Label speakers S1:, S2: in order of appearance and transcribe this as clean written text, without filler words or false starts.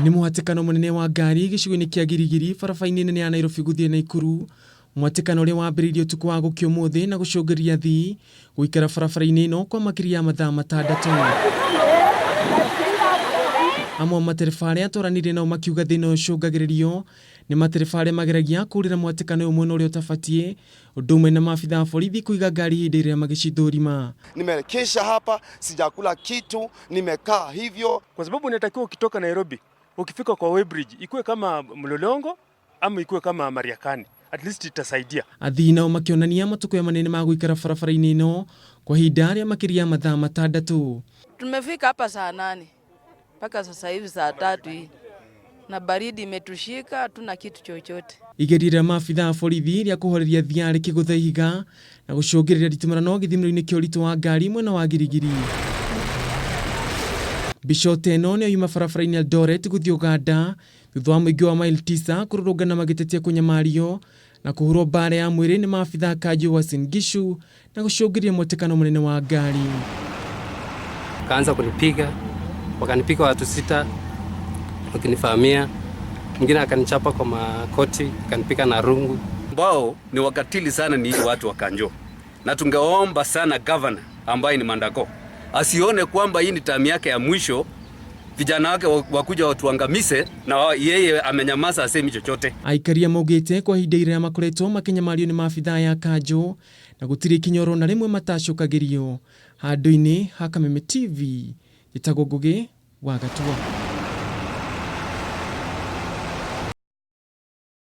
S1: Nĩ mũhatĩkano mũnene wa ngari gĩcigo-inĩ kĩa Girigiri barabara-inĩ nene ya Nairobi gũthiĩ Naikuru. Mũhatĩkano ũrĩa wambĩrĩirie ũtukũ wa gũkĩa ũmũthĩ na gũcũngĩrĩria athii gũikara barabara-inĩ ĩno kwa makĩria ya mathaa 6. Amwe matereba arĩa twaranĩirie nao makiuga thĩna ũyũ ũcũngagĩrĩrio nĩ matereba arĩa mageragia kũrĩra mũhatĩkano ũyũ mwena ũrĩa ũtabatiĩ, ũndũ ũmwe na maabithaa a borithi kũiga ngari hĩndĩ ĩrĩa magĩcithũrima.
S2: Nimekesha hapa, sijakula kitu, nimekaa hivyo.
S3: Kwa sababu unatakiwa ukitoka Nairobi, ukifika kwa Weybridge, ikuwe kama Mlolongo ama ikuwe kama Mariakani. At least itasaidia.
S1: Athii nao makĩonania matũkũ manene ma gũikara barabara-inĩ ĩno kwa ihinda rĩa makĩria ya mathaa 6.
S4: Tumefika hapa saa 8 mpaka sasa hivi saa 3 hii. Na baridi imetushika, hatuna kitu chochote. Igeria maabithaa a borithi rĩa kũhoreria thiarĩ kĩgũtha ihiga na gũcũngĩrĩria nditimũrano gĩthimĩro-inĩ kĩa ũritũ wa ngari mwena wa Girigiri. Bishop ĩno nĩ yuma barabara-inĩ Eldoret gũthiĩ Uganda thutha wa mũingĩ wa maili 9 kũrũrũngana magĩtetia kũnyamario na kũhũrwo mbara ya mwĩrĩ nĩ maabithaa kanjũ wa Singishu na gũcũngĩrĩria mũhatĩkano mũnene wa ngari.
S5: Kaanza kunipiga, wakanipiga watu 6, wakinifahamia, mwingine akanichapa kwa makoti, akanipiga na rungu.
S6: Ambao ni wakatili sana ni watu wa Kanjo. Na tungeomba sana governor ambaye ni Mandako asione kwamba hii ni tamu yake ya mwisho, vijana wake wakuja watuangamize na yeye amenyamaza asemi chochote.
S1: Aikaria maugĩte kwa ihinda irĩa makoretwo makinyamario nĩ maabithaa ya Kanjo na gũtirĩ kinyoro na rĩmwe matacũkagĩrio. Handũ-inĩ ha Kameme TV, gĩtagwo Ngũgĩ wa Gatua.